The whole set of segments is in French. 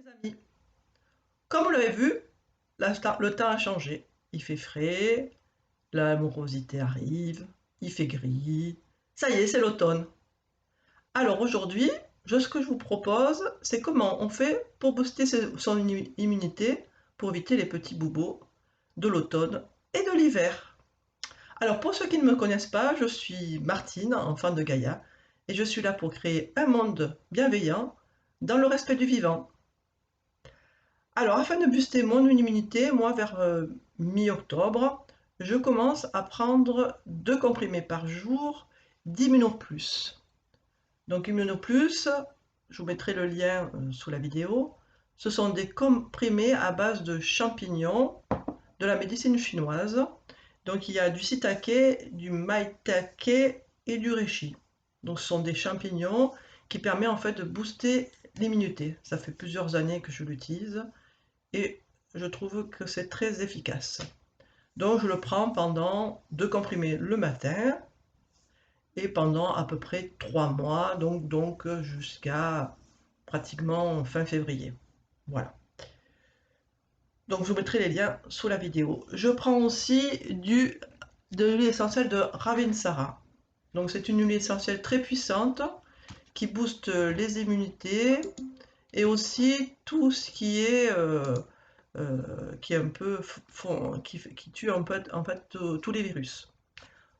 Amis, comme vous l'avez vu, le temps a changé. Il fait frais, l'amorosité arrive, il fait gris. Ça y est, c'est l'automne. Alors aujourd'hui, ce que je vous propose, c'est comment on fait pour booster son immunité pour éviter les petits bobos de l'automne et de l'hiver. Alors pour ceux qui ne me connaissent pas, je suis Martine, enfant de Gaïa, et je suis là pour créer un monde bienveillant dans le respect du vivant. Alors, afin de booster mon immunité, moi, vers mi-octobre, je commence à prendre 2 comprimés par jour d'Immunoplus. Donc, Immunoplus, je vous mettrai le lien sous la vidéo. Ce sont des comprimés à base de champignons de la médecine chinoise. Donc, il y a du shiitake, du maitake et du reishi. Donc, ce sont des champignons qui permettent en fait de booster l'immunité. Ça fait plusieurs années que je l'utilise et je trouve que c'est très efficace. Donc je le prends pendant 2 comprimés le matin et pendant à peu près 3 mois, donc jusqu'à pratiquement fin février. Voilà. Donc je vous mettrai les liens sous la vidéo. Je prends aussi de l'huile essentielle de Ravinsara. Donc c'est une huile essentielle très puissante qui booste les immunités et aussi tout ce qui est un peu qui tue un peu en fait tous les virus.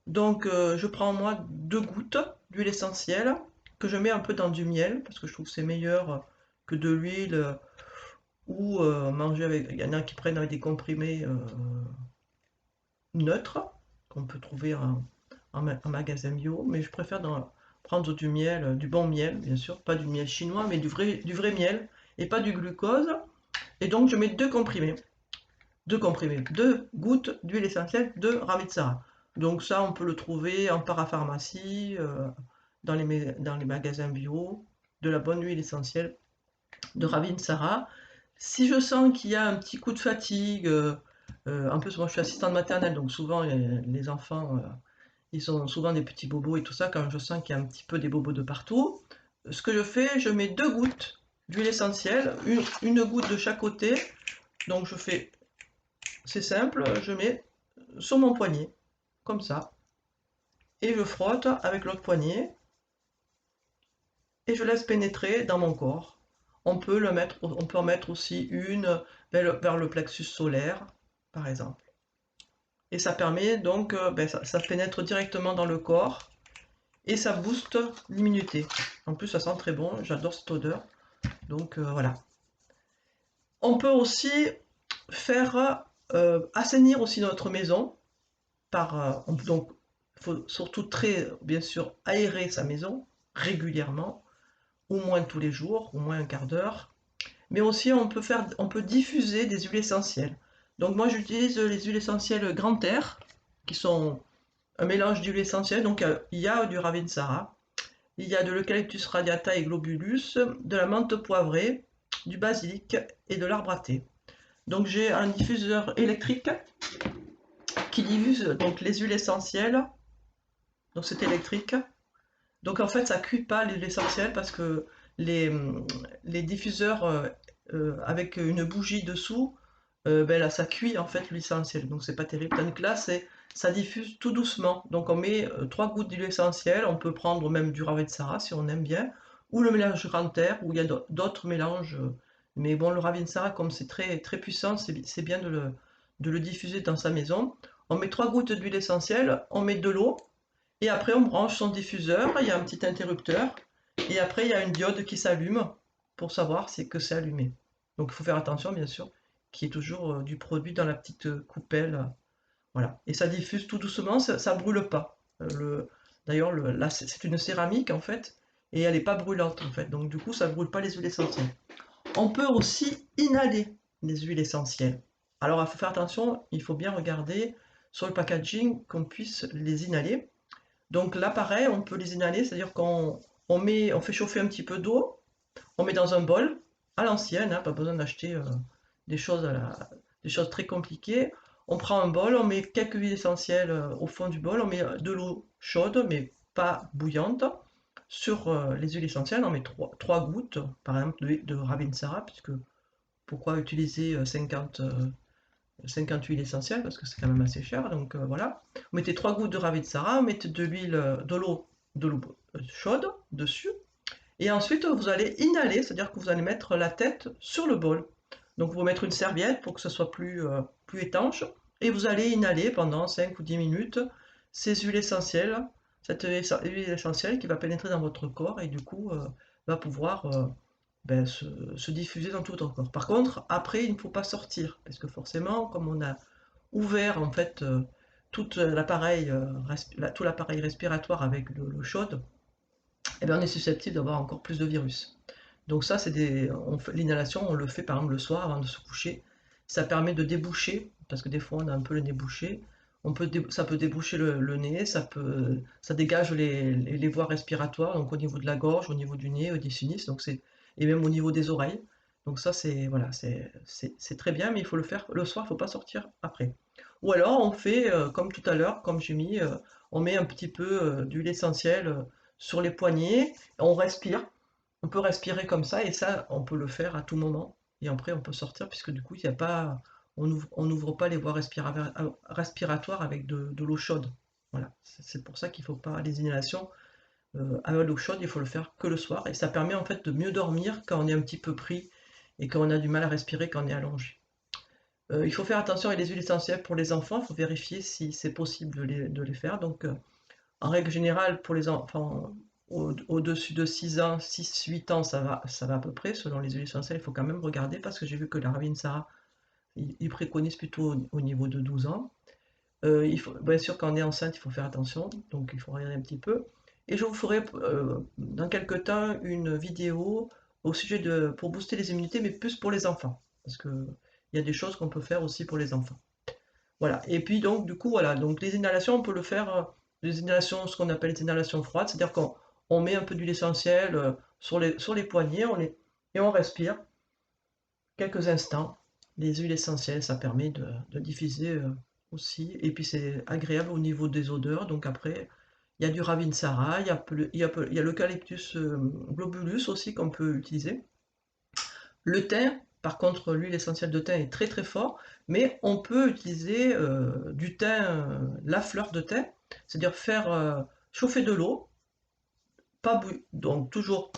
Donc je prends moi 2 gouttes d'huile essentielle que je mets un peu dans du miel parce que je trouve que c'est meilleur que de l'huile ou manger avec. Il y en a qui prennent avec des comprimés neutres qu'on peut trouver en magasin bio, mais je préfère prendre du miel, du bon miel bien sûr, pas du miel chinois, mais du vrai miel et pas du glucose. Et donc je mets 2 comprimés. 2 comprimés, 2 gouttes d'huile essentielle de Ravitsara. Donc ça, on peut le trouver en parapharmacie, dans les magasins bio, de la bonne huile essentielle de Ravinsara. Si je sens qu'il y a un petit coup de fatigue, en plus moi je suis assistante maternelle, donc souvent les enfants, ils ont souvent des petits bobos et tout ça, quand je sens qu'il y a un petit peu des bobos de partout, ce que je fais, je mets 2 gouttes d'huile essentielle, une goutte de chaque côté, donc je fais. C'est simple, je mets sur mon poignet, comme ça, et je frotte avec l'autre poignet, et je laisse pénétrer dans mon corps. On peut en mettre aussi une vers le plexus solaire, par exemple. Et ça permet donc, ça pénètre directement dans le corps, et ça booste l'immunité. En plus, ça sent très bon, j'adore cette odeur. Donc voilà. On peut aussi faire assainir aussi notre maison donc, il faut surtout bien sûr, aérer sa maison régulièrement, au moins tous les jours, au moins un quart d'heure. Mais aussi, on peut diffuser des huiles essentielles. Donc moi, j'utilise les huiles essentielles Grand Air, qui sont un mélange d'huiles essentielles. Donc il y a du Ravinsara, il y a de l'Eucalyptus radiata et globulus, de la menthe poivrée, du basilic et de l'arbre à thé. Donc j'ai un diffuseur électrique qui diffuse donc les huiles essentielles. Donc c'est électrique. Donc en fait, ça cuit pas l'huile essentielle parce que les, les diffuseurs avec une bougie dessous, là, ça cuit en fait l'huile essentielle. Donc c'est pas terrible. Tandis que là, ça diffuse tout doucement. Donc on met 3 gouttes d'huile essentielle. On peut prendre même du Ravinsara si on aime bien, ou le mélange Grand Air, où il y a d'autres mélanges. Mais bon, le Ravinsara, comme c'est très très puissant, c'est bien de le diffuser dans sa maison. On met 3 gouttes d'huile essentielle, on met de l'eau. Et après, on branche son diffuseur, il y a un petit interrupteur, et après, il y a une diode qui s'allume pour savoir que c'est allumé. Donc, il faut faire attention, bien sûr, qu'il y ait toujours du produit dans la petite coupelle. Voilà. Et ça diffuse tout doucement, ça brûle pas. D'ailleurs, là, c'est une céramique, en fait, et elle n'est pas brûlante, en fait. Donc, du coup, ça ne brûle pas les huiles essentielles. On peut aussi inhaler les huiles essentielles. Alors, il faut faire attention, il faut bien regarder sur le packaging qu'on puisse les inhaler. Donc là, pareil, on peut les inhaler, c'est-à-dire on fait chauffer un petit peu d'eau, on met dans un bol, à l'ancienne, hein, pas besoin d'acheter des choses, des choses très compliquées. On prend un bol, on met quelques huiles essentielles au fond du bol, on met de l'eau chaude, mais pas bouillante. Sur les huiles essentielles, on met 3 gouttes, par exemple, de Ravinsara, puisque pourquoi utiliser 50 huiles essentielles, parce que c'est quand même assez cher, donc voilà. Vous mettez 3 gouttes de Ravinsara, vous mettez de l'huile, de l'eau chaude dessus, et ensuite vous allez inhaler, c'est-à-dire que vous allez mettre la tête sur le bol. Donc vous mettre une serviette pour que ce soit plus étanche, et vous allez inhaler pendant 5 ou 10 minutes ces huiles essentielles, cette huile essentielle qui va pénétrer dans votre corps, et du coup va pouvoir ben, se diffuser dans tout votre corps. Par contre, après, il ne faut pas sortir, parce que forcément, comme on a ouvert en fait tout l'appareil respiratoire avec l'eau chaude, eh bien, on est susceptible d'avoir encore plus de virus. Donc ça, l'inhalation, on le fait par exemple le soir avant de se coucher. Ça permet de déboucher, parce que des fois on a un peu le nez bouché. Ça peut déboucher le nez, ça dégage les voies respiratoires, donc au niveau de la gorge, au niveau du nez, au sinus, et même au niveau des oreilles. Donc ça, voilà, c'est très bien, mais il faut le faire le soir, il ne faut pas sortir après. Ou alors on fait, comme tout à l'heure, comme j'ai mis, on met un petit peu d'huile essentielle sur les poignets, on respire. On peut respirer comme ça, et ça, on peut le faire à tout moment. Et après, on peut sortir, puisque du coup, il y a pas, on n'ouvre pas les voies respiratoires avec de l'eau chaude. Voilà, c'est pour ça qu'il ne faut pas les inhalations avec l'eau chaude, il faut le faire que le soir. Et ça permet en fait de mieux dormir quand on est un petit peu pris et quand on a du mal à respirer quand on est allongé. Il faut faire attention avec les huiles essentielles pour les enfants, il faut vérifier si c'est possible de les faire. Donc, en règle générale, pour les enfants au-dessus de 6 ans, 6-8 ans, ça va à peu près. Selon les huiles essentielles, il faut quand même regarder, parce que j'ai vu que la Ravinsara, il préconise plutôt au niveau de 12 ans. Bien sûr, quand on est enceinte, il faut faire attention, donc il faut regarder un petit peu. Et je vous ferai dans quelques temps une vidéo au sujet pour booster les immunités, mais plus pour les enfants, parce que il y a des choses qu'on peut faire aussi pour les enfants. Voilà. Et puis donc du coup voilà, donc les inhalations, on peut le faire, des inhalations, ce qu'on appelle les inhalations froides, c'est-à-dire qu'on met un peu d'huile essentielle sur les poignets, et on respire quelques instants. Les huiles essentielles, ça permet de diffuser aussi, et puis c'est agréable au niveau des odeurs. Donc après, il y a du Ravinsara, il y a l'eucalyptus globulus aussi qu'on peut utiliser. Le thym, par contre, l'huile essentielle de thym est très très fort, mais on peut utiliser du thym, la fleur de thym, c'est-à-dire faire chauffer de l'eau, donc toujours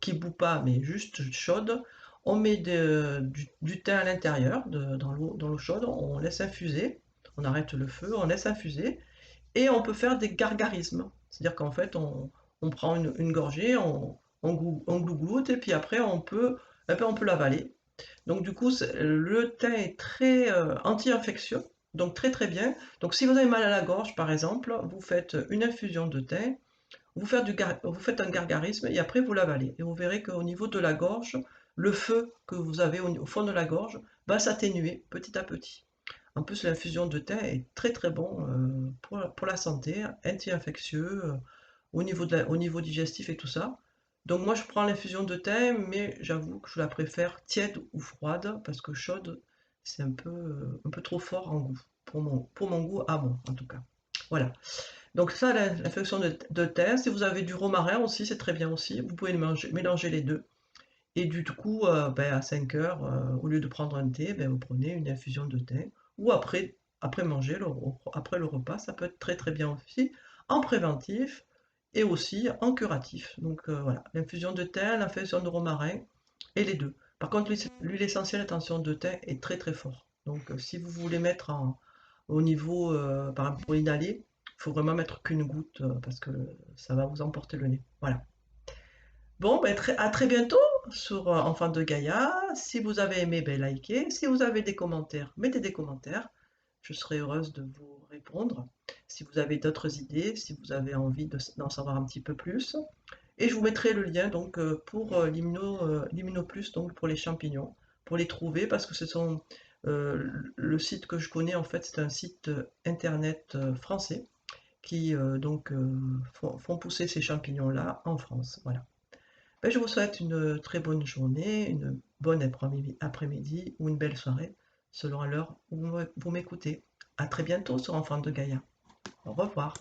qui bout pas, mais juste chaude. On met du thym à l'intérieur, dans l'eau chaude, on laisse infuser, on arrête le feu, on laisse infuser, et on peut faire des gargarismes. C'est-à-dire qu'en fait, on prend une gorgée, on glougloute, et puis après, on peut l'avaler. Donc du coup, le thym est très anti-infectieux, donc très très bien. Donc si vous avez mal à la gorge, par exemple, vous faites une infusion de thym, vous faites un gargarisme, et après vous l'avalez. Et vous verrez qu'au niveau de la gorge, le feu que vous avez au fond de la gorge va s'atténuer petit à petit. En plus, l'infusion de thym est très très bon pour la santé, anti-infectieux, au niveau digestif et tout ça. Donc moi, je prends l'infusion de thym, mais j'avoue que je la préfère tiède ou froide, parce que chaude, c'est un peu trop fort en goût, pour mon goût à moi, en tout cas. Voilà. Donc ça, l'infusion de thym. Si vous avez du romarin aussi, c'est très bien aussi. Vous pouvez mélanger les deux. Et du coup, ben, à 5 heures, au lieu de prendre un thé, ben, vous prenez une infusion de thym. Ou après manger, après le repas, ça peut être très très bien aussi, en préventif et aussi en curatif. Donc voilà, l'infusion de thym, l'infusion de romarin, et les deux. Par contre, l'huile essentielle, attention, de thym est très très fort. Donc si vous voulez mettre au niveau, par exemple pour inhaler, il faut vraiment mettre qu'une goutte, parce que ça va vous emporter le nez. Voilà. Bon, ben, à très bientôt sur Enfants de Gaïa. Si vous avez aimé, ben, likez. Si vous avez des commentaires, mettez des commentaires. Je serai heureuse de vous répondre. Si vous avez d'autres idées, si vous avez envie d'en savoir un petit peu plus. Et je vous mettrai le lien donc pour l'Immunoplus, donc pour les champignons, pour les trouver, parce que le site que je connais, en fait, c'est un site internet français qui donc font pousser ces champignons-là en France. Voilà. Ben, je vous souhaite une très bonne journée, une bonne après-midi ou une belle soirée, selon l'heure où vous m'écoutez. À très bientôt sur Enfants de Gaïa. Au revoir.